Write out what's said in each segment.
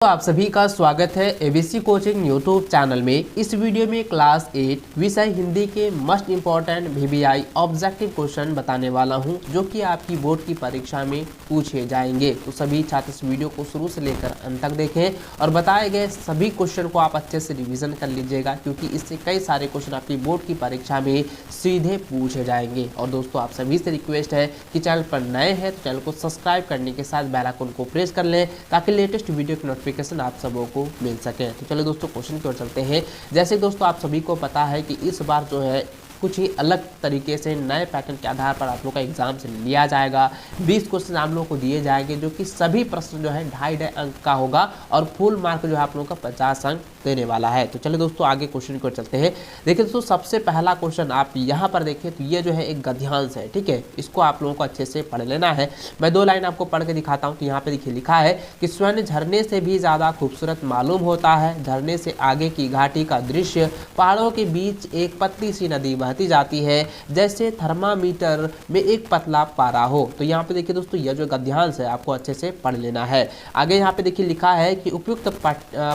तो आप सभी का स्वागत है एबीसी कोचिंग यूट्यूब चैनल में। इस वीडियो में क्लास 8 विषय हिंदी के most important VVI objective question बताने वाला हूं, जो कि आपकी बोर्ड की परीक्षा में पूछे जाएंगे। तो सभी छात्र इस वीडियो को शुरू से लेकर अंत तक देखें और बताए गए सभी क्वेश्चन को आप अच्छे से रिविजन कर लीजिएगा, क्योंकि इससे कई सारे क्वेश्चन आपकी बोर्ड की परीक्षा में सीधे पूछे जाएंगे। और दोस्तों, आप सभी से रिक्वेस्ट है कि चैनल पर नए हैं तो चैनल को सब्सक्राइब करने के साथ बेल आइकन को प्रेस कर लें, ताकि लेटेस्ट वीडियो की नोटिफिकेशन आप सबों को मिल सके। तो चलो दोस्तों, क्वेश्चन की ओर चलते हैं। जैसे दोस्तों, आप सभी को पता है कि इस बार जो है कुछ ही अलग तरीके से नए पैटर्न के आधार पर आप लोग का एग्जाम से लिया जाएगा। 20 क्वेश्चन आप लोगों को दिए जाएंगे, जो कि सभी प्रश्न जो है 2.5 अंक का होगा और फुल मार्क जो है आप लोगों का 50 अंक देने वाला है। तो चलिए दोस्तों, आगे क्वेश्चन की ओर चलते हैं। देखिए दोस्तों, सबसे पहला क्वेश्चन आप यहाँ पर देखें तो ये जो है एक गद्यांश है, ठीक है। इसको आप लोगों को अच्छे से पढ़ लेना है। मैं 2 लाइन आपको पढ़ के दिखाता हूँ। तो यहाँ पे देखिए लिखा है कि स्वर्ण झरने से भी ज़्यादा खूबसूरत मालूम होता है। झरने से आगे की घाटी का दृश्य, पहाड़ों के बीच एक पतली सी नदी बहती जाती है, जैसे थर्मामीटर में एक पतला पारा हो। तो यहाँ पे देखिए दोस्तों, यह जो गद्यांश है आपको अच्छे से पढ़ लेना है। आगे यहाँ पे देखिए लिखा है कि उपयुक्त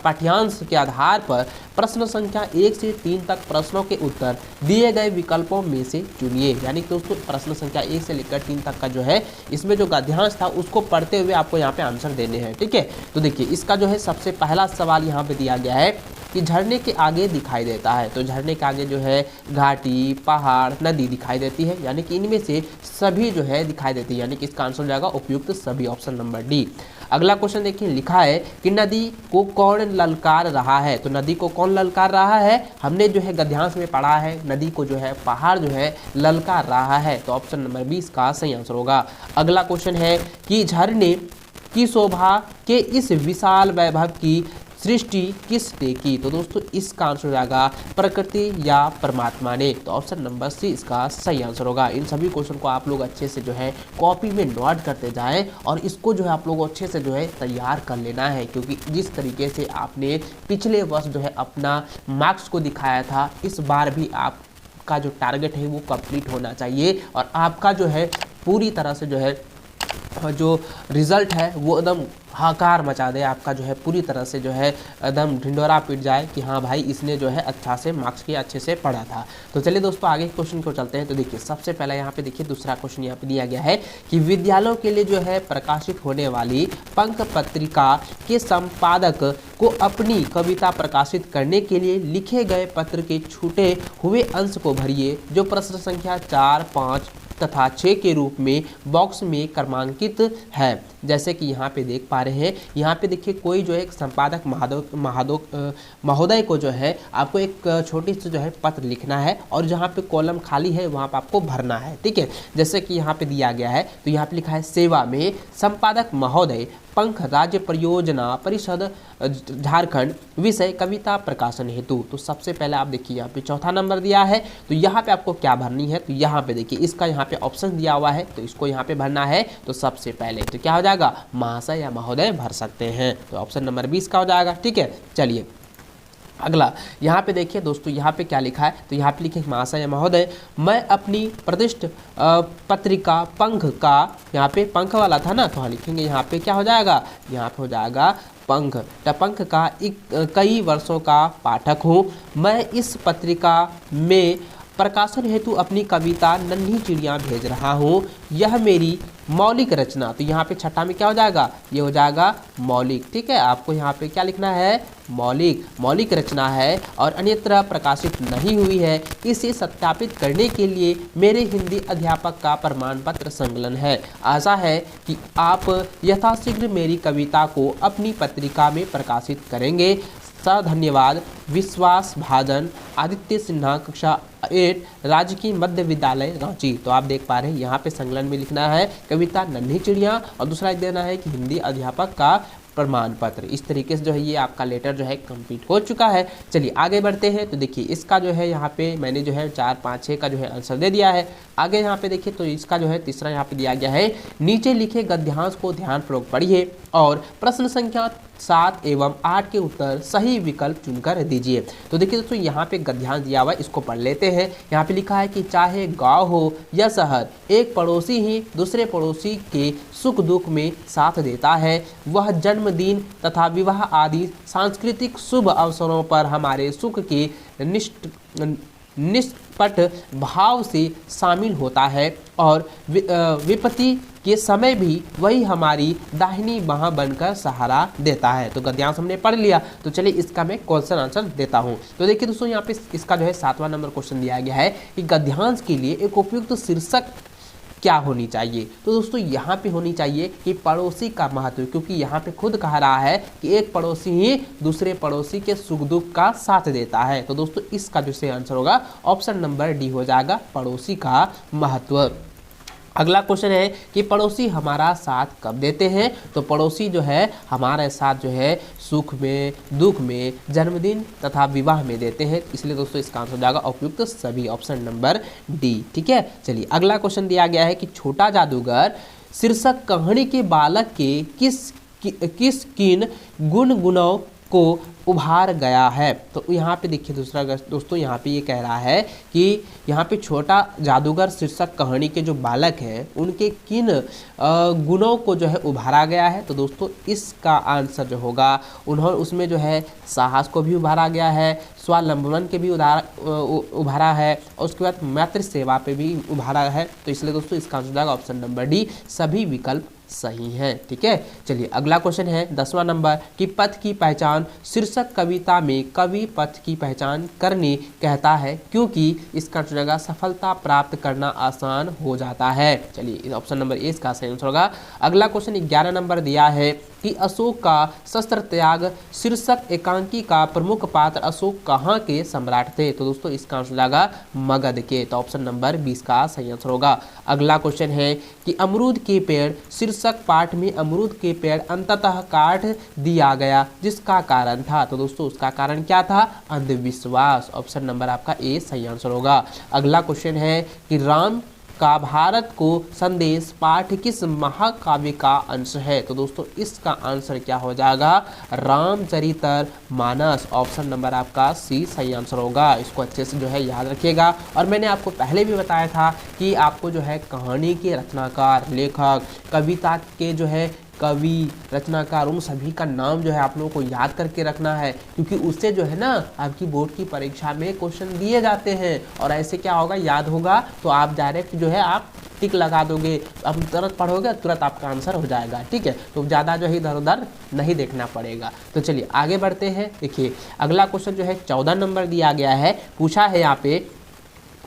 पाठ्यांश के आधार पर प्रश्न संख्या 1 से 3 तक प्रश्नों के उत्तर दिए गए विकल्पों में से चुनिए। यानी दोस्तों, प्रश्न संख्या 1 से लेकर 3 तक का जो है इसमें जो गद्यांश था उसको पढ़ते हुए आपको यहाँ पे आंसर देने हैं, ठीक है। तो देखिए, इसका जो है सबसे पहला सवाल यहाँ पे दिया गया है कि झरने के आगे दिखाई देता है। तो झरने के आगे जो है घाटी, पहाड़, नदी दिखाई देती है, यानी कि इनमें से सभी जो है दिखाई देती है, यानी कि इसका आंसर हो जाएगा उपयुक्त सभी, ऑप्शन नंबर डी। अगला क्वेश्चन देखिए, लिखा है कि नदी को कौन ललकार रहा है। तो नदी को कौन ललकार रहा है, हमने जो है गद्यांश में पढ़ा है, नदी को जो है पहाड़ जो है ललकार रहा है। तो ऑप्शन नंबर 20 का सही आंसर होगा। अगला क्वेश्चन है कि झरने की शोभा के इस विशाल वैभव की सृष्टि किसने की। तो दोस्तों, इसका आंसर हो जाएगा प्रकृति या परमात्मा ने। तो ऑप्शन नंबर सी इसका सही आंसर होगा। इन सभी क्वेश्चन को आप लोग अच्छे से जो है कॉपी में नोट करते जाएं और इसको जो है आप लोगों को अच्छे से जो है तैयार कर लेना है, क्योंकि जिस तरीके से आपने पिछले वर्ष जो है अपना मार्क्स को दिखाया था, इस बार भी आपका जो टारगेट है वो कंप्लीट होना चाहिए और आपका जो है पूरी तरह से जो है जो रिजल्ट है वो एकदम हाकार मचा दे, आपका जो है पूरी तरह से जो है एकदम ढिंडोरा पीट जाए कि हाँ भाई, इसने जो है अच्छा से मार्क्स किया, अच्छे से पढ़ा था। तो चलिए दोस्तों, आगे क्वेश्चन को चलते हैं। तो देखिए, सबसे पहला यहाँ पे देखिए दूसरा क्वेश्चन यहाँ पे दिया गया है कि विद्यालयों के लिए जो है प्रकाशित होने वाली पंख पत्रिका के संपादक को अपनी कविता प्रकाशित करने के लिए लिखे गए पत्र के छूटे हुए अंश को भरिए, जो प्रश्न संख्या 4, 5 तथा 6 के रूप में बॉक्स में क्रमांकित है। जैसे कि यहाँ पे देख पा रहे हैं, यहाँ पे देखिए कोई जो है एक संपादक महोदय को जो है आपको एक छोटी सी जो है पत्र लिखना है और जहाँ पे कॉलम खाली है वहाँ पे आपको भरना है, ठीक है। जैसे कि यहाँ पे दिया गया है, तो यहाँ पे लिखा है सेवा में संपादक महोदय, पंख राज्य परियोजना परिषद झारखंड, विषय कविता प्रकाशन हेतु। तो सबसे पहले आप देखिए यहाँ पे चौथा नंबर दिया है, तो यहाँ पे आपको क्या भरनी है। तो यहाँ पे देखिए इसका यहाँ पे ऑप्शन दिया हुआ है, तो इसको यहाँ पे भरना है। तो सबसे पहले तो क्या हो जाएगा, महाशय या महोदय भर सकते हैं। तो ऑप्शन नंबर 20 का हो जाएगा, ठीक है। चलिए अगला यहाँ पे देखिए दोस्तों, यहाँ पे क्या लिखा है। तो यहाँ पे लिखे महाशय या महोदय, मैं अपनी प्रतिष्ठ पत्रिका पंख का, यहाँ पे पंख वाला था ना, तो हाँ लिखेंगे यहाँ पे क्या हो जाएगा, यहाँ पे हो जाएगा पंख। पंख का कई वर्षों का पाठक हूँ। मैं इस पत्रिका में प्रकाशन हेतु अपनी कविता नन्ही चिड़िया भेज रहा हूँ। यह मेरी मौलिक रचना, तो यहाँ पे छठा में क्या हो जाएगा, ये हो जाएगा मौलिक, ठीक है। आपको यहाँ पे क्या लिखना है, मौलिक रचना है और अन्यत्र प्रकाशित नहीं हुई है। इसे सत्यापित करने के लिए मेरे हिंदी अध्यापक का प्रमाण पत्र संकलन है। आशा है कि आप यथाशीघ्र मेरी कविता को अपनी पत्रिका में प्रकाशित करेंगे। धन्यवाद, विश्वास भाजन, आदित्य सिन्हा, कक्षा 8, राजकीय मध्य विद्यालय रांची। तो आप देख पा रहे हैं यहाँ पे संकलन में लिखना है कविता नन्ही चिड़िया और दूसरा देना है कि हिंदी अध्यापक का प्रमाण पत्र। इस तरीके से जो है ये आपका लेटर जो है कंप्लीट हो चुका है। चलिए आगे बढ़ते हैं। तो देखिए इसका जो है यहाँ पे मैंने जो है 4, 5, 6 का जो है आंसर दे दिया है। आगे यहाँ पे देखिए, तो इसका जो है तीसरा यहाँ पे दिया गया है, नीचे लिखे गद्यांश को ध्यानपूर्वक पढ़िए और प्रश्न संख्या 7 एवं 8 के उत्तर सही विकल्प चुनकर दीजिए। तो देखिए दोस्तों यहाँ पे गद्यांश दिया हुआ है, इसको पढ़ लेते हैं। यहाँ पे लिखा है कि चाहे गांव हो या शहर, एक पड़ोसी ही दूसरे पड़ोसी के सुख दुख में साथ देता है। वह जन्मदिन तथा विवाह आदि सांस्कृतिक शुभ अवसरों पर हमारे सुख के निष्पट भाव से शामिल होता है और विपत्ति के समय भी वही हमारी दाहिनी बाह बनकर सहारा देता है। तो गद्यांश हमने पढ़ लिया। तो चलिए इसका मैं क्वेश्चन आंसर देता हूं। तो देखिए दोस्तों यहाँ पे इसका जो है 7वां नंबर क्वेश्चन दिया गया है कि गद्यांश के लिए एक उपयुक्त शीर्षक क्या होनी चाहिए। तो दोस्तों यहाँ पे होनी चाहिए कि पड़ोसी का महत्व, क्योंकि यहाँ पे खुद कह रहा है कि एक पड़ोसी ही दूसरे पड़ोसी के सुख दुख का साथ देता है। तो दोस्तों इसका जो सही आंसर होगा ऑप्शन नंबर डी हो जाएगा, पड़ोसी का महत्व। अगला क्वेश्चन है कि पड़ोसी हमारा साथ कब देते हैं। तो पड़ोसी जो है हमारे साथ जो है सुख में, दुख में, जन्मदिन तथा विवाह में देते हैं। इसलिए दोस्तों इसका आंसर हो जाएगा उपयुक्त सभी, ऑप्शन नंबर डी। ठीक है, चलिए अगला क्वेश्चन दिया गया है कि छोटा जादूगर शीर्षक कहानी के बालक के किस किन गुणों को उभार गया है। तो यहाँ पे देखिए दूसरा दोस्तों यहाँ पे ये कह रहा है कि यहाँ पे छोटा जादूगर शीर्षक कहानी के जो बालक हैं उनके किन गुणों को जो है उभारा गया है। तो दोस्तों इसका आंसर जो होगा उन्होंने उसमें जो है साहस को भी उभारा गया है, स्वावलंबन के भी उभारा है और उसके बाद मातृ सेवा पे भी उभारा है। तो इसलिए दोस्तों इसका आंसर हो जाएगा ऑप्शन नंबर डी, सभी विकल्प सही है। ठीक है, चलिए अगला क्वेश्चन है 10वां नंबर कि पथ की पहचान शीर्षक कविता में कवि पथ की पहचान करने कहता है क्योंकि इसका जगह सफलता प्राप्त करना आसान हो जाता है। चलिए ऑप्शन नंबर ए इसका सही आंसर होगा। अगला क्वेश्चन 11 नंबर दिया है कि अशोक का शस्त्र त्याग शीर्षक एकांकी का प्रमुख पात्र अशोक कहाँ के सम्राट थे। तो दोस्तों इसका आंसर जाएगा मगध के। तो ऑप्शन नंबर 20 का सही आंसर होगा। अगला क्वेश्चन है कि अमरूद के पेड़ शीर्षक पाठ में अमरूद के पेड़ अंततः काट दिया गया जिसका कारण था। तो दोस्तों उसका कारण क्या था? अंधविश्वास। ऑप्शन नंबर आपका ए सही आंसर होगा। अगला क्वेश्चन है कि राम का भारत को संदेश पाठ किस महाकाव्य का अंश है। तो दोस्तों इसका आंसर क्या हो जाएगा? रामचरितमानस। ऑप्शन नंबर आपका सी सही आंसर होगा। इसको अच्छे से जो है याद रखिएगा। और मैंने आपको पहले भी बताया था कि आपको जो है कहानी के रचनाकार, लेखक, कविता के जो है कवि, रचनाकार, उन सभी का नाम जो है आप लोगों को याद करके रखना है, क्योंकि उससे जो है ना आपकी बोर्ड की परीक्षा में क्वेश्चन दिए जाते हैं। और ऐसे क्या होगा, याद होगा तो आप डायरेक्ट जो है आप टिक लगा दोगे, अब तुरंत पढ़ोगे तुरंत आपका आंसर हो जाएगा। ठीक है, तो ज़्यादा जो है इधर उधर नहीं देखना पड़ेगा। तो चलिए आगे बढ़ते हैं। देखिए अगला क्वेश्चन जो है 14 नंबर दिया गया है, पूछा है यहाँ पे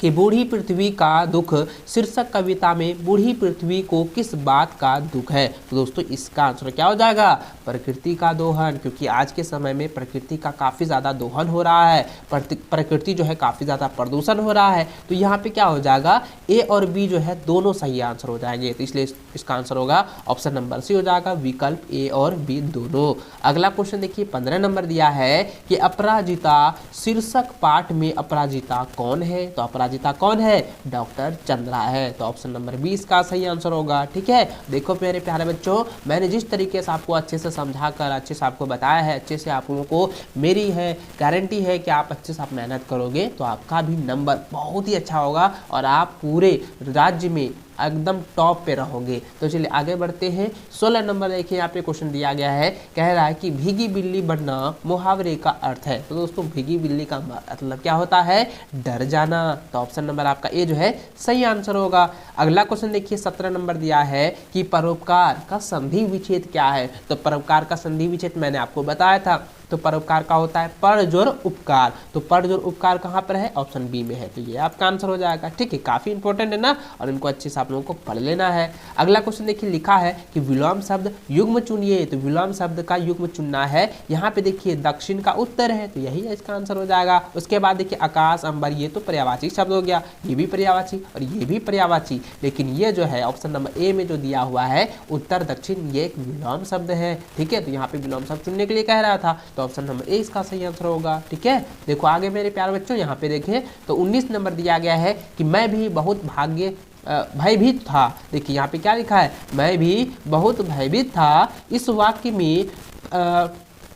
कि बूढ़ी पृथ्वी का दुख शीर्षक कविता में बूढ़ी पृथ्वी को किस बात का दुख है। तो दोस्तों इसका आंसर क्या हो जाएगा? प्रकृति का दोहन, क्योंकि आज के समय में प्रकृति का काफ़ी ज़्यादा दोहन हो रहा है, प्रकृति जो है काफ़ी ज़्यादा प्रदूषण हो रहा है। तो यहाँ पे क्या हो जाएगा? ए और बी जो है दोनों सही आंसर हो जाएंगे। तो इसलिए इसका आंसर होगा ऑप्शन नंबर सी हो जाएगा, विकल्प ए और बी दोनों। अगला क्वेश्चन देखिए 15 नंबर दिया है कि अपराजिता शीर्षक पाठ में अपराजिता कौन है। तो अपराजिता कौन है? डॉक्टर चंद्रा है। तो ऑप्शन नंबर 20 का सही आंसर होगा। ठीक है, देखो मेरे प्यारे बच्चों, मैंने जिस तरीके से आपको अच्छे से समझा कर अच्छे से आपको बताया है, अच्छे से आप लोगों को मेरी है गारंटी है कि आप अच्छे से आप मेहनत करोगे तो आपका भी नंबर बहुत ही अच्छा होगा और आप पूरे राज्य में एकदम टॉप पे रहोगे। तो चलिए आगे बढ़ते हैं। 16 नंबर देखिए यहाँ पे क्वेश्चन दिया गया है, कह रहा है कि भीगी बिल्ली बनना मुहावरे का अर्थ है। तो दोस्तों भीगी बिल्ली का मतलब क्या होता है? डर जाना। तो ऑप्शन नंबर आपका ए जो है सही आंसर होगा। अगला क्वेश्चन देखिए 17 नंबर दिया है कि परोपकार का संधि विच्छेद क्या है। तो परोपकार का संधि विच्छेद मैंने आपको बताया था। तो परोपकार का होता है पर जोर उपकार। तो पर जोर उपकार कहाँ पर है? ऑप्शन बी में है। तो ये आपका आंसर हो जाएगा। ठीक है, काफी इंपॉर्टेंट है ना, और इनको अच्छे से आप लोगों को पढ़ लेना है। अगला क्वेश्चन देखिए लिखा है कि विलोम शब्द युग्म चुनिए। तो विलोम शब्द का युग्म चुनना है। यहाँ पे देखिए दक्षिण का उत्तर है, तो यही इसका आंसर हो जाएगा। उसके बाद देखिए आकाश, अंबर, ये तो पर्यायवाची शब्द हो गया, ये भी पर्यायवाची और ये भी पर्यायवाची। लेकिन ये जो है ऑप्शन नंबर ए में जो दिया हुआ है उत्तर दक्षिण, ये एक विलोम शब्द है। ठीक है, तो यहाँ पे विलोम शब्द चुनने के लिए कह रहा था। तो ऑप्शन नंबर ए इसका सही आंसर होगा। ठीक है, देखो आगे मेरे प्यारे बच्चों यहाँ पे देखें तो 19 नंबर दिया गया है कि मैं भी बहुत भयभीत था। देखिए यहाँ पे क्या लिखा है? मैं भी बहुत भयभीत था। इस वाक्य में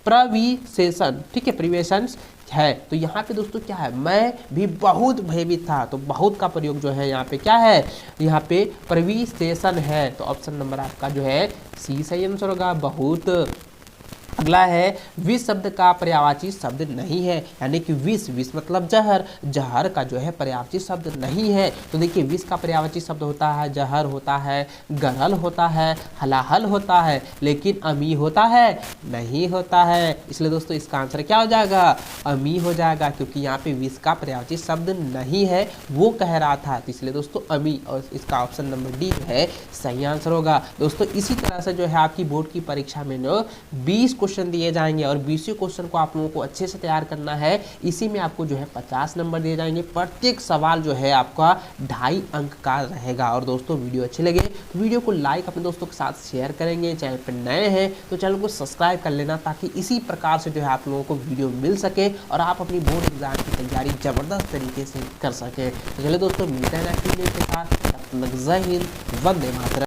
प्रविशेषण, ठीक है, प्रिवेशन है। तो यहाँ पे दोस्तों क्या है, मैं भी बहुत भयभीत था, तो बहुत का प्रयोग जो है यहाँ पे क्या है, यहाँ पे प्रविशेषण है। तो ऑप्शन नंबर आपका जो है सी सही आंसर होगा, बहुत। अगला है विष शब्द का पर्यायवाची शब्द नहीं है, यानी कि विष, विष मतलब जहर, जहर का जो है पर्यायवाची शब्द नहीं है। तो देखिए विष का पर्यायवाची शब्द होता है जहर होता है, गरल होता है, हलाहल होता है, लेकिन अमी होता है नहीं होता है। इसलिए दोस्तों इसका आंसर क्या हो जाएगा, अमी हो जाएगा, क्योंकि यहाँ पे विष का पर्यायवाची शब्द नहीं है वो कह रहा था। तो इसलिए दोस्तों अमी, और इसका ऑप्शन नंबर डी है सही आंसर होगा। दोस्तों इसी तरह से जो है आपकी बोर्ड की परीक्षा में 20 क्वेश्चन दिए जाएंगे और 20 क्वेश्चन को आप लोगों को अच्छे से तैयार करना है। इसी में आपको जो है 50 नंबर दिए जाएंगे। प्रत्येक सवाल जो है आपका 2.5 अंक का रहेगा। और दोस्तों वीडियो अच्छे लगे तो वीडियो को लाइक अपने दोस्तों के साथ शेयर करेंगे। चैनल पर नए हैं तो चैनल को सब्सक्राइब कर लेना, ताकि इसी प्रकार से जो है आप लोगों को वीडियो मिल सके और आप अपनी बोर्ड एग्जाम की तैयारी जबरदस्त तरीके से कर सकें। तो चलिए दोस्तों मिलते हैं नेक्स्ट वीडियो के साथ। जय हिंद, वंदे मातरम।